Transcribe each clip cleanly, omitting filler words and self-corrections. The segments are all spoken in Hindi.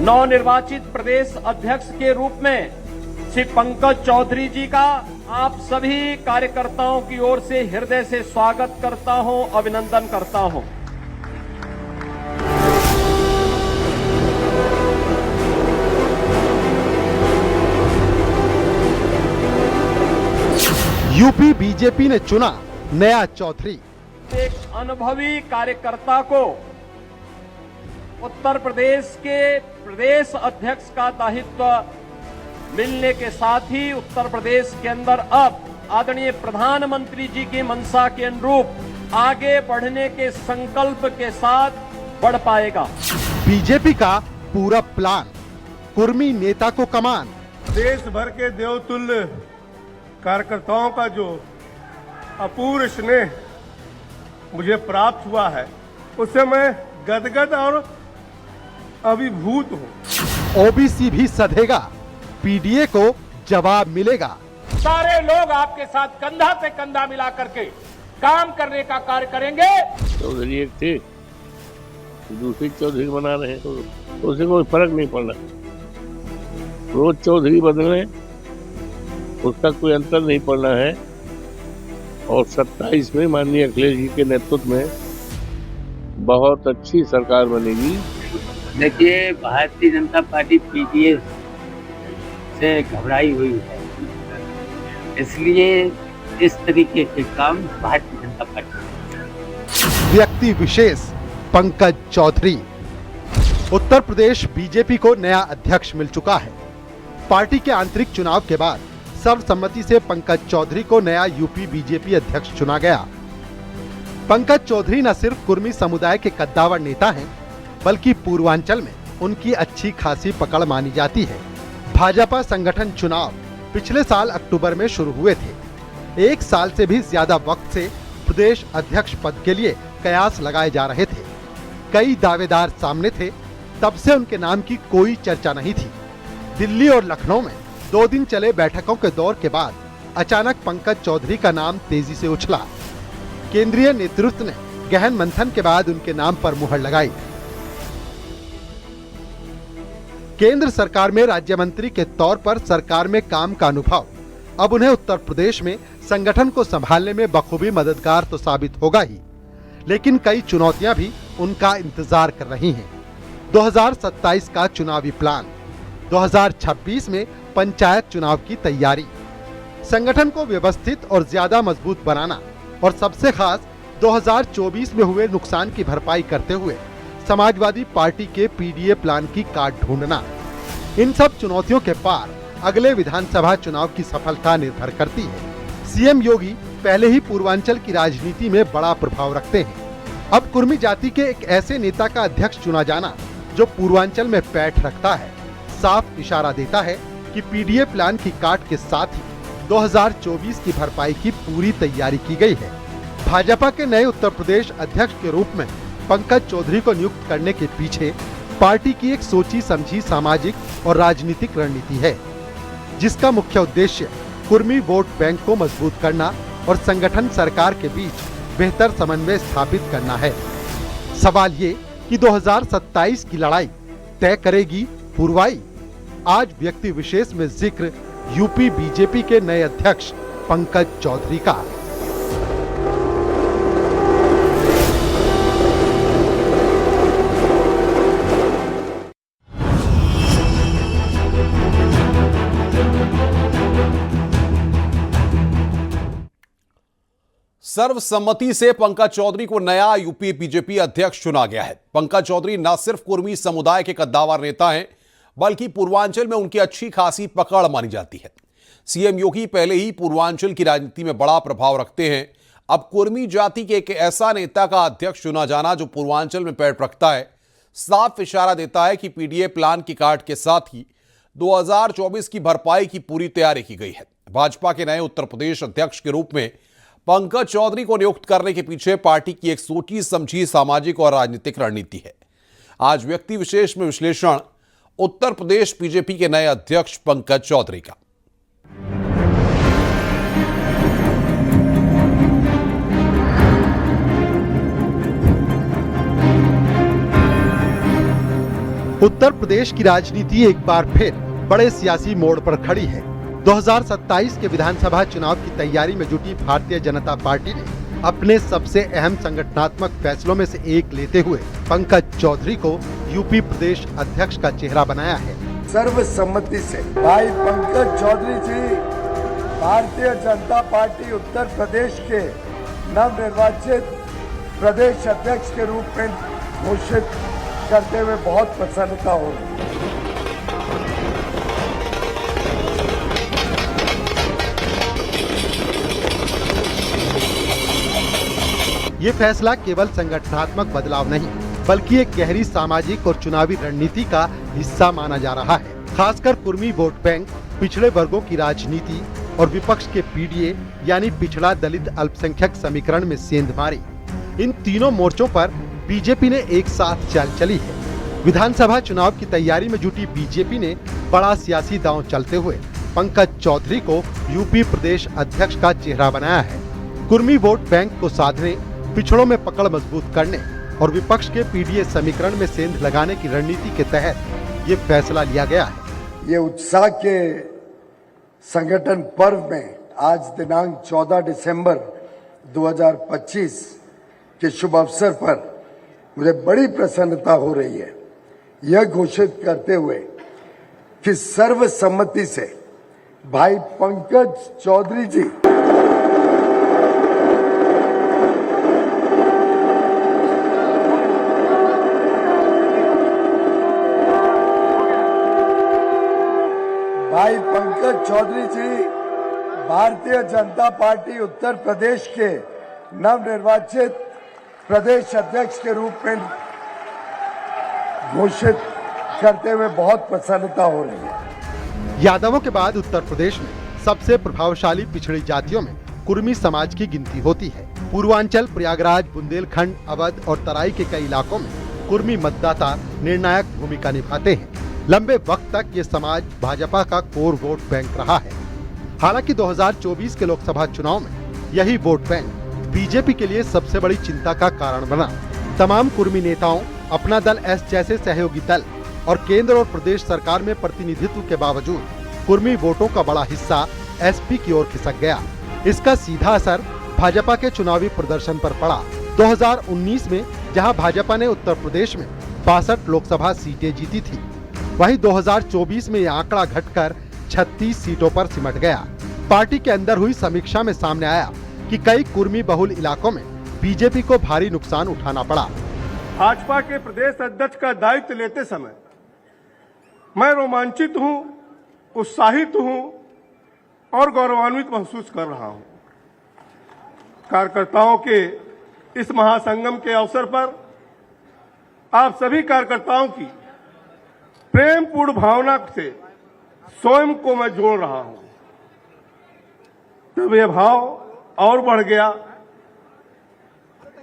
नवनिर्वाचित प्रदेश अध्यक्ष के रूप में श्री पंकज चौधरी जी का आप सभी कार्यकर्ताओं की ओर से हृदय से स्वागत करता हूं, अभिनंदन करता हूं। यूपी बीजेपी ने चुना नया चौधरी। एक अनुभवी कार्यकर्ता को उत्तर प्रदेश के प्रदेश अध्यक्ष का दायित्व मिलने के साथ ही उत्तर प्रदेश के अंदर अब आदरणीय प्रधानमंत्री जी की मंशा के अनुरूप आगे बढ़ने के संकल्प के साथ बढ़ पाएगा। बीजेपी का पूरा प्लान, कुर्मी नेता को कमान। देश भर के देवतुल्य कार्यकर्ताओं का जो अपूर्व स्नेह मुझे प्राप्त हुआ है, उससे मैं गदगद और अभिभूत हूँ। ओबीसी भी सधेगा, पीडीए को जवाब मिलेगा। सारे लोग आपके साथ कंधा से कंधा मिला करके काम करने का कार्य करेंगे। चौधरी एक थे, दूसरी चौधरी बना रहे हैं, तो उससे कोई फर्क नहीं पड़ रहा। रोज चौधरी बदले, उसका कोई अंतर नहीं पड़ना है। और 27 में माननीय अखिलेश जी के नेतृत्व में बहुत अच्छी सरकार बनेगी। देखिए, भारतीय जनता पार्टी पीडीए से घबराई हुई है, इसलिए इस तरीके के काम भारतीय जनता पार्टी। व्यक्ति विशेष पंकज चौधरी। उत्तर प्रदेश बीजेपी को नया अध्यक्ष मिल चुका है। पार्टी के आंतरिक चुनाव के बाद सर्वसम्मति से पंकज चौधरी को नया यूपी बीजेपी अध्यक्ष चुना गया। पंकज चौधरी न सिर्फ कुर्मी समुदाय के कद्दावर नेता हैं, बल्कि पूर्वांचल में उनकी अच्छी खासी पकड़ मानी जाती है। भाजपा संगठन चुनाव पिछले साल अक्टूबर में शुरू हुए थे। एक साल से भी ज्यादा वक्त से प्रदेश अध्यक्ष पद के लिए कयास लगाए जा रहे थे। कई दावेदार सामने थे, तब से उनके नाम की कोई चर्चा नहीं थी। दिल्ली और लखनऊ में 2 दिन चले बैठकों के दौर के बाद अचानक पंकज चौधरी का नाम तेजी से उछला। केंद्रीय नेतृत्व ने गहन मंथन के बाद उनके नाम पर मुहर लगाई। केंद्र सरकार में राज्य मंत्री के तौर पर सरकार में काम का अनुभव अब उन्हें उत्तर प्रदेश में संगठन को संभालने में बखूबी मददगार तो साबित होगा ही, लेकिन कई चुनौतियां भी उनका इंतजार कर रही हैं। 2027 का चुनावी प्लान, 2026 में पंचायत चुनाव की तैयारी, संगठन को व्यवस्थित और ज्यादा मजबूत बनाना और सबसे खास 2024 में हुए नुकसान की भरपाई करते हुए समाजवादी पार्टी के पीडीए प्लान की काट ढूंढना। इन सब चुनौतियों के पार अगले विधानसभा चुनाव की सफलता निर्भर करती है। सीएम योगी पहले ही पूर्वांचल की राजनीति में बड़ा प्रभाव रखते हैं। अब कुर्मी जाति के एक ऐसे नेता का अध्यक्ष चुना जाना जो पूर्वांचल में पैठ रखता है, साफ इशारा देता है कि पीडीए प्लान की काट के साथ ही 2024 की भरपाई की पूरी तैयारी की गई है। भाजपा के नए उत्तर प्रदेश अध्यक्ष के रूप में पंकज चौधरी को नियुक्त करने के पीछे पार्टी की एक सोची समझी सामाजिक और राजनीतिक रणनीति है, जिसका मुख्य उद्देश्य कुर्मी वोट बैंक को मजबूत करना और संगठन सरकार के बीच बेहतर समन्वय स्थापित करना है। सवाल ये कि 2027 की लड़ाई तय करेगी पुरवाई। आज व्यक्ति विशेष में जिक्र यूपी बीजेपी के नए अध्यक्ष पंकज चौधरी का। सर्वसम्मति से पंकज चौधरी को नया यूपी बीजेपी अध्यक्ष चुना गया है। पंकज चौधरी न सिर्फ कुर्मी समुदाय के कद्दावर नेता हैं, बल्कि पूर्वांचल में उनकी अच्छी खासी पकड़ मानी जाती है। सीएम योगी पहले ही पूर्वांचल की राजनीति में बड़ा प्रभाव रखते हैं। अब कुर्मी जाति के एक ऐसा नेता का अध्यक्ष चुना जाना जो पूर्वांचल में पैठ रखता है, साफ इशारा देता है कि पीडीए प्लान की काट के साथ ही 2024 की भरपाई की पूरी तैयारी की गई है। भाजपा के नए उत्तर प्रदेश अध्यक्ष के रूप में पंकज चौधरी को नियुक्त करने के पीछे पार्टी की एक सोची समझी सामाजिक और राजनीतिक रणनीति है। आज व्यक्ति विशेष में विश्लेषण उत्तर प्रदेश बीजेपी के नए अध्यक्ष पंकज चौधरी का। उत्तर प्रदेश की राजनीति एक बार फिर बड़े सियासी मोड़ पर खड़ी है। 2027 के विधानसभा चुनाव की तैयारी में जुटी भारतीय जनता पार्टी ने अपने सबसे अहम संगठनात्मक फैसलों में से एक लेते हुए पंकज चौधरी को यूपी प्रदेश अध्यक्ष का चेहरा बनाया है। सर्वसम्मति से भाई पंकज चौधरी जी भारतीय जनता पार्टी उत्तर प्रदेश के नवनिर्वाचित प्रदेश अध्यक्ष के रूप में घोषित करते हुए बहुत प्रसन्नता हो रही है। ये फैसला केवल संगठनात्मक बदलाव नहीं बल्कि एक गहरी सामाजिक और चुनावी रणनीति का हिस्सा माना जा रहा है। खासकर कुर्मी वोट बैंक, पिछड़े वर्गों की राजनीति और विपक्ष के पीडीए यानी पिछड़ा दलित अल्पसंख्यक समीकरण में सेंधमारी, इन तीनों मोर्चों पर बीजेपी ने एक साथ चाल चली है। विधानसभा चुनाव की तैयारी में जुटी बीजेपी ने बड़ा सियासी दांव चलते हुए पंकज चौधरी को यूपी प्रदेश अध्यक्ष का चेहरा बनाया है। कुर्मी वोट बैंक को साधने, पिछड़ों में पकड़ मजबूत करने और विपक्ष के पीडीए समीकरण में सेंध लगाने की रणनीति के तहत ये फैसला लिया गया है। ये उत्साह के संगठन पर्व में आज दिनांक 14 दिसंबर 2025 के शुभ अवसर पर मुझे बड़ी प्रसन्नता हो रही है यह घोषित करते हुए कि सर्वसम्मति से भाई पंकज चौधरी जी भारतीय जनता पार्टी उत्तर प्रदेश के नवनिर्वाचित प्रदेश अध्यक्ष के रूप में घोषित करते हुए बहुत प्रसन्नता हो रही है। यादवों के बाद उत्तर प्रदेश में सबसे प्रभावशाली पिछड़ी जातियों में कुर्मी समाज की गिनती होती है। पूर्वांचल, प्रयागराज, बुंदेलखंड, अवध और तराई के कई इलाकों में कुर्मी मतदाता निर्णायक भूमिका निभाते हैं। लंबे वक्त तक ये समाज भाजपा का कोर वोट बैंक रहा है। हालांकि 2024 के लोकसभा चुनाव में यही वोट बैंक बीजेपी के लिए सबसे बड़ी चिंता का कारण बना। तमाम कुर्मी नेताओं, अपना दल एस जैसे सहयोगी दल और केंद्र और प्रदेश सरकार में प्रतिनिधित्व के बावजूद कुर्मी वोटों का बड़ा हिस्सा एसपी की ओर खिसक गया। इसका सीधा असर भाजपा के चुनावी प्रदर्शन पर पड़ा। 2019 में जहां भाजपा ने उत्तर प्रदेश में 62 लोकसभा सीटें जीती थी, वहीं 2024 में यह आंकड़ा घटकर 36 सीटों पर सिमट गया। पार्टी के अंदर हुई समीक्षा में सामने आया कि कई कुर्मी बहुल इलाकों में बीजेपी को भारी नुकसान उठाना पड़ा। भाजपा के प्रदेश अध्यक्ष का दायित्व लेते समय मैं रोमांचित हूं, उत्साहित हूं और गौरवान्वित महसूस कर रहा हूं। कार्यकर्ताओं के इस महासंगम के अवसर पर आप सभी कार्यकर्ताओं की प्रेमपूर्ण भावना से स्वयं को मैं जोड़ रहा हूं। तब यह भाव और बढ़ गया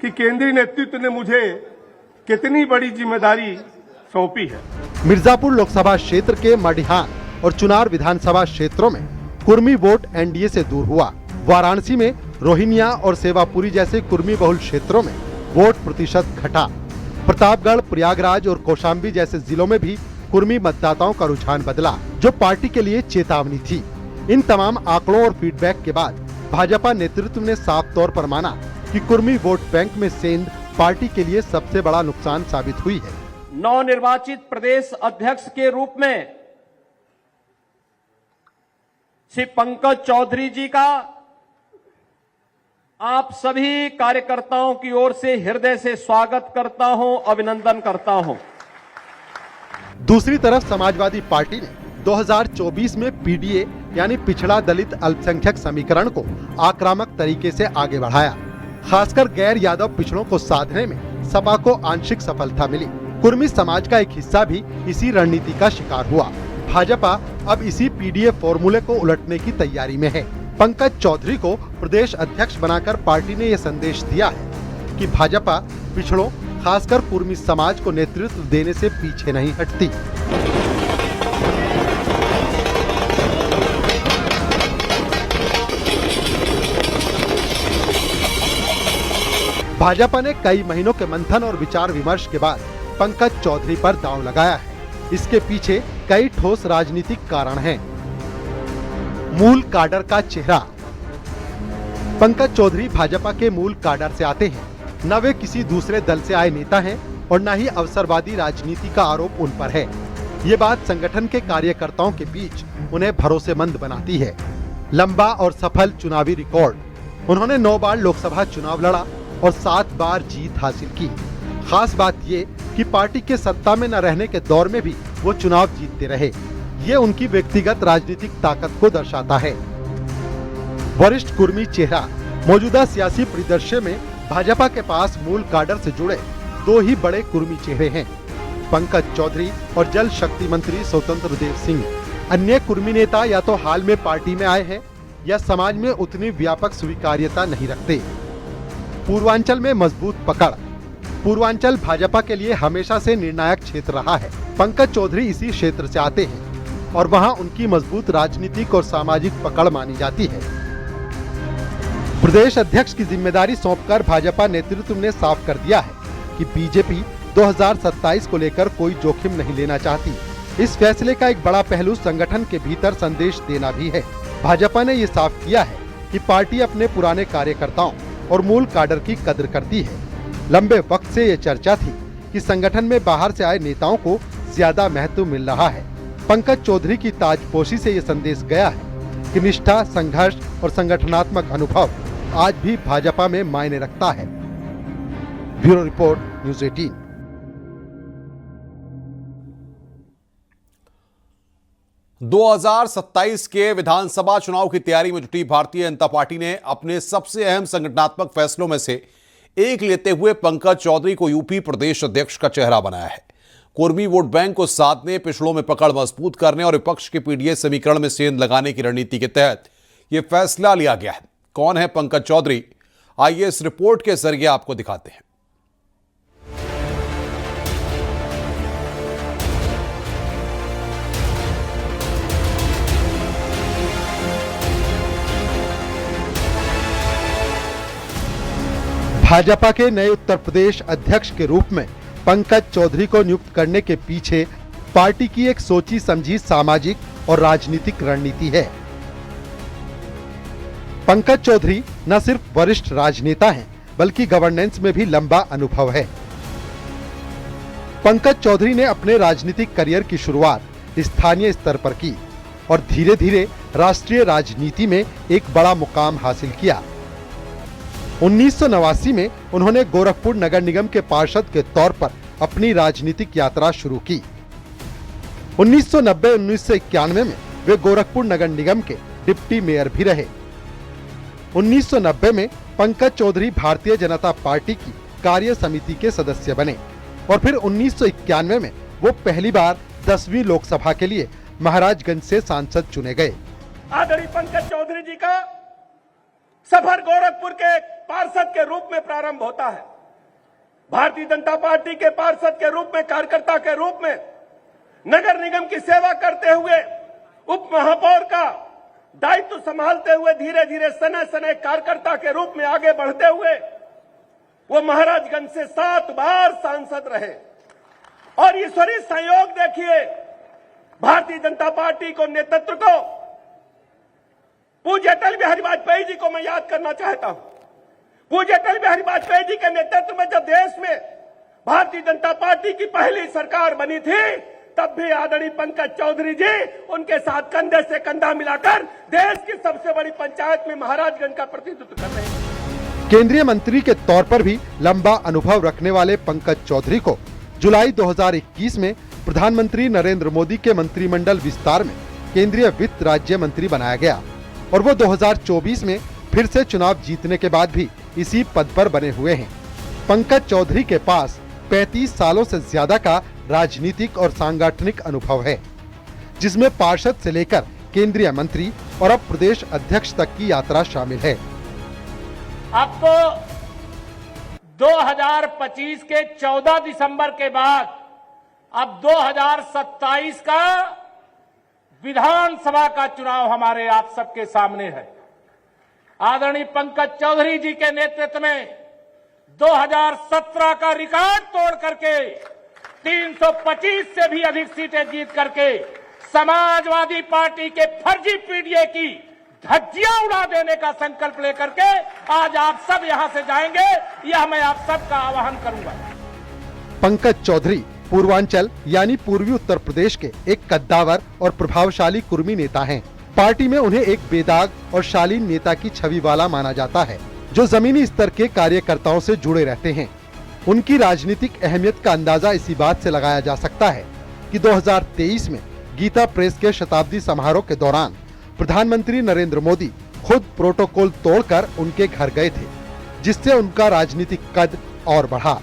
कि केंद्रीय नेतृत्व ने मुझे कितनी बड़ी जिम्मेदारी सौंपी है। मिर्जापुर लोकसभा क्षेत्र के मडिहान और चुनार विधानसभा क्षेत्रों में कुर्मी वोट एनडीए से दूर हुआ। वाराणसी में रोहिंग्या और सेवापुरी जैसे कुर्मी बहुल क्षेत्रों में वोट प्रतिशत घटा। प्रतापगढ़, प्रयागराज और कौशाम्बी जैसे जिलों में भी कुर्मी मतदाताओं का रुझान बदला, जो पार्टी के लिए चेतावनी थी। इन तमाम आंकड़ों और फीडबैक के बाद भाजपा नेतृत्व ने साफ तौर पर माना कि कुर्मी वोट बैंक में सेंध पार्टी के लिए सबसे बड़ा नुकसान साबित हुई है। नवनिर्वाचित प्रदेश अध्यक्ष के रूप में श्री पंकज चौधरी जी का आप सभी कार्यकर्ताओं की ओर से हृदय से स्वागत करता हूं, अभिनंदन करता हूं। दूसरी तरफ समाजवादी पार्टी ने 2024 में पीडीए यानी पिछड़ा दलित अल्पसंख्यक समीकरण को आक्रामक तरीके से आगे बढ़ाया। खासकर गैर यादव पिछड़ों को साधने में सपा को आंशिक सफलता मिली। कुर्मी समाज का एक हिस्सा भी इसी रणनीति का शिकार हुआ। भाजपा अब इसी पीडीए फॉर्मूले को उलटने की तैयारी में है। पंकज चौधरी को प्रदेश अध्यक्ष बनाकर पार्टी ने यह संदेश दिया है कि भाजपा पिछड़ों, खासकर कुर्मी समाज को नेतृत्व देने से पीछे नहीं हटती। भाजपा ने कई महीनों के मंथन और विचार विमर्श के बाद पंकज चौधरी पर दांव लगाया है। इसके पीछे कई ठोस राजनीतिक कारण हैं। मूल काडर का चेहरा। पंकज चौधरी भाजपा के मूल काडर से आते हैं, न वे किसी दूसरे दल से आए नेता हैं और न ही अवसरवादी राजनीति का आरोप उन पर है। ये बात संगठन के कार्यकर्ताओं के बीच उन्हें भरोसेमंद बनाती है। लंबा और सफल चुनावी रिकॉर्ड। उन्होंने 9 बार लोकसभा चुनाव लड़ा और 7 बार जीत हासिल की। खास बात ये कि पार्टी के सत्ता में न रहने के दौर में भी वो चुनाव जीतते रहे। ये उनकी व्यक्तिगत राजनीतिक ताकत को दर्शाता है। वरिष्ठ कुर्मी चेहरा। मौजूदा सियासी परिदृश्य में भाजपा के पास मूल काडर से जुड़े 2 ही बड़े कुर्मी चेहरे हैं, पंकज चौधरी और जल शक्ति मंत्री स्वतंत्र देव सिंह। अन्य कुर्मी नेता या तो हाल में पार्टी में आए हैं या समाज में उतनी व्यापक स्वीकार्यता नहीं रखते। पूर्वांचल में मजबूत पकड़। पूर्वांचल भाजपा के लिए हमेशा से निर्णायक क्षेत्र रहा है। पंकज चौधरी इसी क्षेत्र से आते हैं और वहां उनकी मजबूत राजनीतिक और सामाजिक पकड़ मानी जाती है। प्रदेश अध्यक्ष की जिम्मेदारी सौंपकर भाजपा नेतृत्व ने साफ कर दिया है कि बीजेपी 2027 को लेकर कोई जोखिम नहीं लेना चाहती। इस फैसले का एक बड़ा पहलू संगठन के भीतर संदेश देना भी है। भाजपा ने ये साफ किया है कि पार्टी अपने पुराने कार्यकर्ताओं और मूल काडर की कदर करती है। लंबे वक्त से ये चर्चा थी कि संगठन में बाहर से आए नेताओं को ज्यादा महत्व मिल रहा है। पंकज चौधरी की ताजपोशी से ये संदेश गया है कि निष्ठा, संघर्ष और संगठनात्मक अनुभव आज भी भाजपा में मायने रखता है। Bureau report, news 18। – 2027 के विधानसभा चुनाव की तैयारी में जुटी भारतीय जनता पार्टी ने अपने सबसे अहम संगठनात्मक फैसलों में से एक लेते हुए पंकज चौधरी को यूपी प्रदेश अध्यक्ष का चेहरा बनाया है। कुर्मी वोट बैंक को साधने, पिछड़ों में पकड़ मजबूत करने और विपक्ष के पीडीएस समीकरण में सेंध लगाने की रणनीति के तहत यह फैसला लिया गया है। कौन है पंकज चौधरी? आइए इस रिपोर्ट के जरिए आपको दिखाते हैं। भाजपा के नए उत्तर प्रदेश अध्यक्ष के रूप में पंकज चौधरी को नियुक्त करने के पीछे पार्टी की एक सोची समझी सामाजिक और राजनीतिक रणनीति है। पंकज चौधरी न सिर्फ वरिष्ठ राजनेता हैं, बल्कि गवर्नेंस में भी लंबा अनुभव है। पंकज चौधरी ने अपने राजनीतिक करियर की शुरुआत स्थानीय स्तर पर की और धीरे धीरे राष्ट्रीय राजनीति में एक बड़ा मुकाम हासिल किया। 1989 में उन्होंने गोरखपुर नगर निगम के पार्षद के तौर पर अपनी राजनीतिक यात्रा शुरू की। 1990-1991 में वे गोरखपुर नगर निगम के डिप्टी मेयर भी रहे। 1990 में पंकज चौधरी भारतीय जनता पार्टी की कार्य समिति के सदस्य बने और फिर 1991 में वो पहली बार 10वीं लोकसभा के लिए महाराजगंज से सांसद चुने गए। आदरणीय पंकज चौधरी जी का सफर गोरखपुर के पार्षद के रूप में प्रारंभ होता है। भारतीय जनता पार्टी के पार्षद के रूप में, कार्यकर्ता के रूप में नगर निगम की सेवा करते हुए, उप महापौर का दायित्व संभालते हुए, धीरे धीरे सने सने कार्यकर्ता के रूप में आगे बढ़ते हुए वो महाराजगंज से 7 बार सांसद रहे। और ईश्वरीय संयोग देखिए, भारतीय जनता पार्टी को नेतृत्व को पूज्य अटल बिहारी वाजपेयी जी को मैं याद करना चाहता हूं। पूज्य अटल बिहारी वाजपेयी जी के नेतृत्व में जब देश में भारतीय जनता पार्टी की पहली सरकार बनी थी, तब भी आदरणीय पंकज चौधरी जी उनके साथ कंधे से कंधा मिलाकर देश की सबसे बड़ी पंचायत में महाराजगंज का प्रतिनिधित्व कर रहे हैं। केंद्रीय मंत्री के तौर पर भी लंबा अनुभव रखने वाले पंकज चौधरी को जुलाई 2021 में प्रधानमंत्री नरेंद्र मोदी के मंत्रिमंडल विस्तार में केंद्रीय वित्त राज्य मंत्री बनाया गया और वो 2024 में फिर से चुनाव जीतने के बाद भी इसी पद पर बने हुए हैं। पंकज चौधरी के पास 35 सालों से ज्यादा का राजनीतिक और सांगठनिक अनुभव है, जिसमें पार्षद से लेकर केंद्रीय मंत्री और अब प्रदेश अध्यक्ष तक की यात्रा शामिल है। अब तो 2025 के 14 दिसंबर के बाद अब 2027 का विधानसभा का चुनाव हमारे आप सबके सामने है। आदरणीय पंकज चौधरी जी के नेतृत्व में 2017 का रिकॉर्ड तोड़ करके 325 से भी अधिक सीटें जीत करके समाजवादी पार्टी के फर्जी पीडीए की धज्जियां उड़ा देने का संकल्प लेकर के आज आप सब यहां से जाएंगे, यह मैं आप सबका आह्वान करूंगा। पंकज चौधरी पूर्वांचल यानी पूर्वी उत्तर प्रदेश के एक कद्दावर और प्रभावशाली कुर्मी नेता हैं। पार्टी में उन्हें एक बेदाग और शालीन नेता की छवि वाला माना जाता है, जो जमीनी स्तर के कार्यकर्ताओं से जुड़े रहते हैं। उनकी राजनीतिक अहमियत का अंदाजा इसी बात से लगाया जा सकता है कि 2023 में गीता प्रेस के शताब्दी समारोह के दौरान प्रधानमंत्री नरेंद्र मोदी खुद प्रोटोकॉल तोड़कर उनके घर गए थे, जिससे उनका राजनीतिक कद और बढ़ा।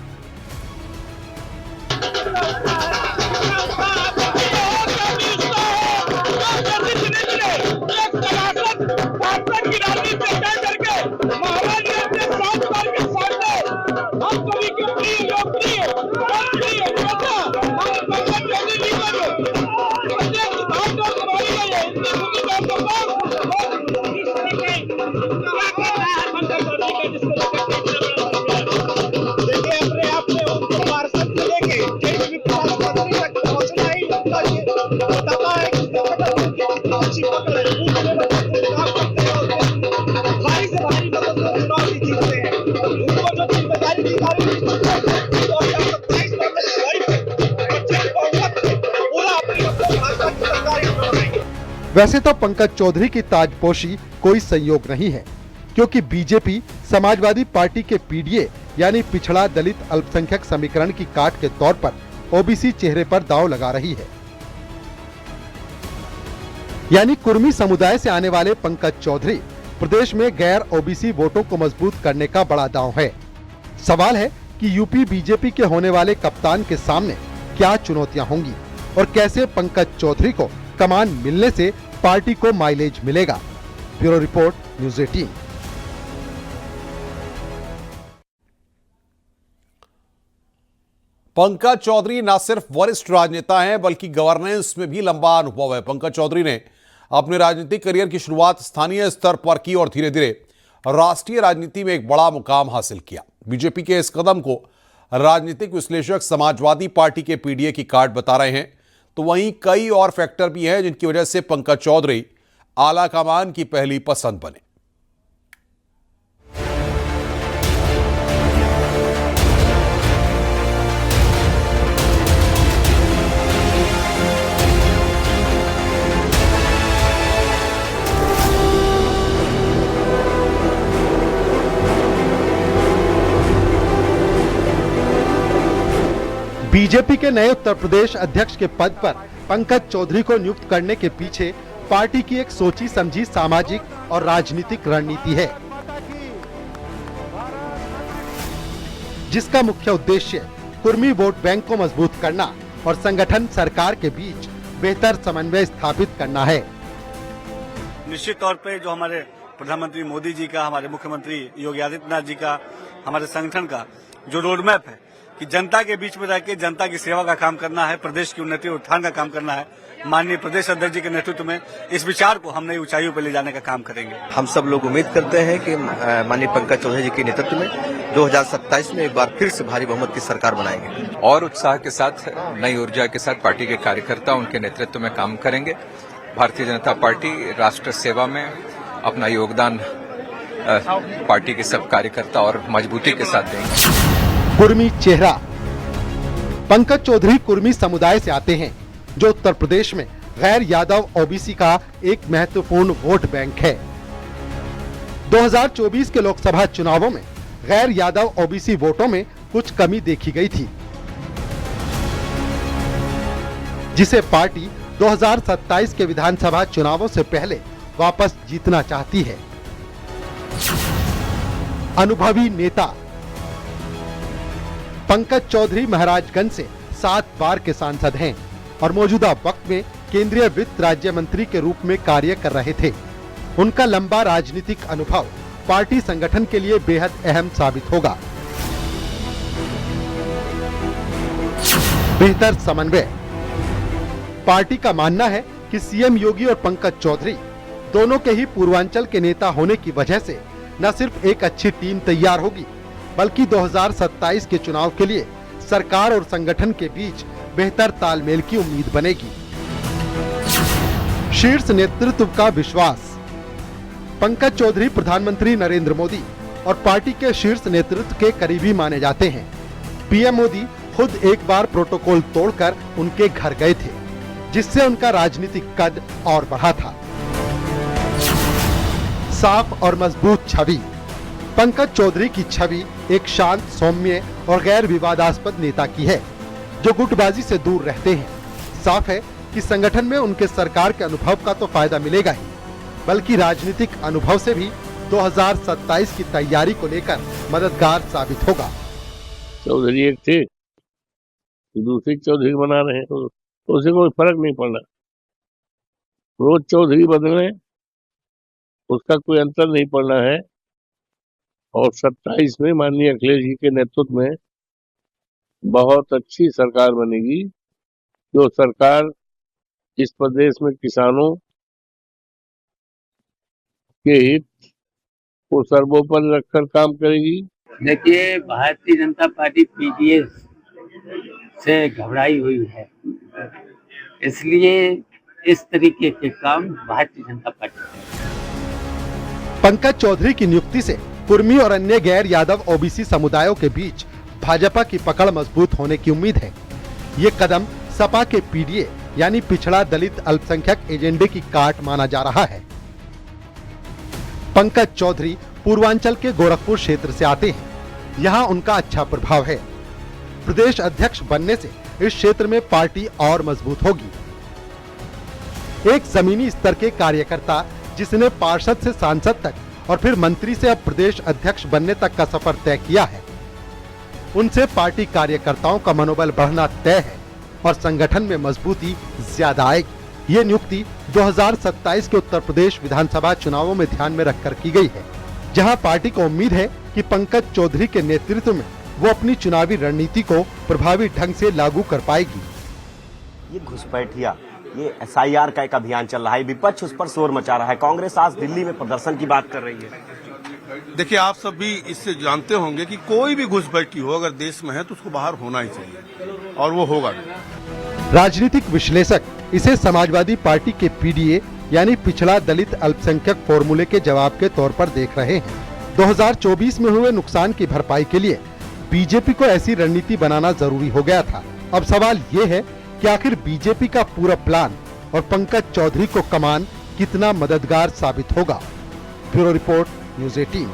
वैसे तो पंकज चौधरी की ताजपोशी कोई संयोग नहीं है, क्योंकि बीजेपी समाजवादी पार्टी के पीडीए यानी पिछड़ा दलित अल्पसंख्यक समीकरण की काट के तौर पर ओबीसी चेहरे पर दांव लगा रही है। यानी कुर्मी समुदाय से आने वाले पंकज चौधरी प्रदेश में गैर ओबीसी वोटों को मजबूत करने का बड़ा दांव है। सवाल है कि यूपी बीजेपी के होने वाले कप्तान के सामने क्या चुनौतियां होंगी और कैसे पंकज चौधरी को कमान मिलने से पार्टी को माइलेज मिलेगा। Bureau report, news 18। Pankaj Chaudhary न सिर्फ वरिष्ठ राजनेता हैं, बल्कि गवर्नेंस में भी लंबा अनुभव है। पंकज चौधरी ने अपने राजनीतिक करियर की शुरुआत स्थानीय स्तर पर की और धीरे धीरे राष्ट्रीय राजनीति में एक बड़ा मुकाम हासिल किया। बीजेपी के इस कदम को राजनीतिक विश्लेषक समाजवादी पार्टी के पीडीए की काट बता रहे हैं, तो वहीं कई और फैक्टर भी हैं जिनकी वजह से पंकज चौधरी आला कमान की पहली पसंद बने। बीजेपी के नए उत्तर प्रदेश अध्यक्ष के पद पर पंकज चौधरी को नियुक्त करने के पीछे पार्टी की एक सोची समझी सामाजिक और राजनीतिक रणनीति है, जिसका मुख्य उद्देश्य कुर्मी वोट बैंक को मजबूत करना और संगठन सरकार के बीच बेहतर समन्वय स्थापित करना है। निश्चित तौर पे जो हमारे प्रधानमंत्री मोदी जी का, हमारे मुख्यमंत्री योगी आदित्यनाथ जी का, हमारे संगठन का जो रोड मैप है कि जनता के बीच में रहकर जनता की सेवा का काम करना है, प्रदेश की उन्नति और उत्थान का काम करना है, माननीय प्रदेश अध्यक्ष जी के नेतृत्व में इस विचार को हम नई ऊंचाइयों पर ले जाने का काम करेंगे। हम सब लोग उम्मीद करते हैं कि माननीय पंकज चौधरी जी के नेतृत्व में 2027 में एक बार फिर से भारी बहुमत की सरकार बनाएंगे और उत्साह के साथ, नई ऊर्जा के साथ पार्टी के कार्यकर्ता उनके नेतृत्व में काम करेंगे। भारतीय जनता पार्टी राष्ट्र सेवा में अपना योगदान पार्टी के सब कार्यकर्ता और मजबूती के साथ देंगे। कुर्मी चेहरा। पंकज चौधरी कुर्मी समुदाय से आते हैं, जो उत्तर प्रदेश में गैर यादव ओबीसी का एक महत्वपूर्ण वोट बैंक है। 2024 के लोकसभा चुनावों में गैर यादव ओबीसी वोटों में कुछ कमी देखी गई थी, जिसे पार्टी 2027 के विधानसभा चुनावों से पहले वापस जीतना चाहती है। अनुभवी नेता। पंकज चौधरी महाराजगंज से 7 बार के सांसद हैं और मौजूदा वक्त में केंद्रीय वित्त राज्य मंत्री के रूप में कार्य कर रहे थे। उनका लंबा राजनीतिक अनुभव पार्टी संगठन के लिए बेहद अहम साबित होगा। बेहतर समन्वय। पार्टी का मानना है कि सीएम योगी और पंकज चौधरी दोनों के ही पूर्वांचल के नेता होने की वजह से न सिर्फ एक अच्छी टीम तैयार होगी, बल्कि 2027 के चुनाव के लिए सरकार और संगठन के बीच बेहतर तालमेल की उम्मीद बनेगी। शीर्ष नेतृत्व का विश्वास। पंकज चौधरी प्रधानमंत्री नरेंद्र मोदी और पार्टी के शीर्ष नेतृत्व के करीबी माने जाते हैं। पीएम मोदी खुद एक बार प्रोटोकॉल तोड़कर उनके घर गए थे, जिससे उनका राजनीतिक कद और बढ़ा था। साफ और मजबूत छवि। पंकज चौधरी की छवि एक शांत, सौम्य और गैर विवादास्पद नेता की है, जो गुटबाजी से दूर रहते हैं। साफ है कि संगठन में उनके सरकार के अनुभव का तो फायदा मिलेगा ही, बल्कि राजनीतिक अनुभव से भी 2027 की तैयारी को लेकर मददगार साबित होगा। चौधरी एक थे, दूसरे चौधरी बना रहे हैं, तो उसे कोई फर्क नहीं पड़ना। रोज चौधरी बदले, उसका कोई अंतर नहीं पड़ना है। और 27 में माननीय अखिलेश जी के नेतृत्व में बहुत अच्छी सरकार बनेगी, जो सरकार इस प्रदेश में किसानों के हित को सर्वोपरि रखकर काम करेगी। देखिए, भारतीय जनता पार्टी पीडीएस से घबराई हुई है, इसलिए इस तरीके के काम भारतीय जनता पार्टी करेगी। पंकज चौधरी की नियुक्ति से कुर्मी और अन्य गैर यादव ओबीसी समुदायों के बीच भाजपा की पकड़ मजबूत होने की उम्मीद है। ये कदम सपा के पीडीए यानी पिछड़ा दलित अल्पसंख्यक एजेंडे की काट माना जा रहा है। पंकज चौधरी पूर्वांचल के गोरखपुर क्षेत्र से आते हैं। यहाँ उनका अच्छा प्रभाव है। प्रदेश अध्यक्ष बनने से इस क्षेत्र में पार्टी और मजबूत होगी। एक जमीनी स्तर के कार्यकर्ता जिसने पार्षद से सांसद तक और फिर मंत्री से अब प्रदेश अध्यक्ष बनने तक का सफर तय किया है, उनसे पार्टी कार्यकर्ताओं का मनोबल बढ़ना तय है और संगठन में मजबूती ज्यादा आएगी। ये नियुक्ति 2027 के उत्तर प्रदेश विधानसभा चुनावों में ध्यान में रखकर की गई है, जहां पार्टी को उम्मीद है कि पंकज चौधरी के नेतृत्व में वो अपनी चुनावी रणनीति को प्रभावी ढंग से लागू कर पाएगी। ये घुसपैठिया, ये एसआईआर का एक अभियान चल रहा है, विपक्ष उस पर शोर मचा रहा है। कांग्रेस आज दिल्ली में प्रदर्शन की बात कर रही है। देखिए, आप सब भी इससे जानते होंगे कि कोई भी घुसपैठी हो अगर देश में है तो उसको बाहर होना ही चाहिए, और वो होगा। राजनीतिक विश्लेषक इसे समाजवादी पार्टी के पीडीए यानी पिछड़ा दलित अल्पसंख्यक फॉर्मूले के जवाब के तौर पर देख रहे हैं। 2024 में हुए नुकसान की भरपाई के लिए बीजेपी को ऐसी रणनीति बनाना जरूरी हो गया था। अब सवाल ये है कि आखिर बीजेपी का पूरा प्लान और पंकज चौधरी को कमान कितना मददगार साबित होगा। Bureau report, news 18।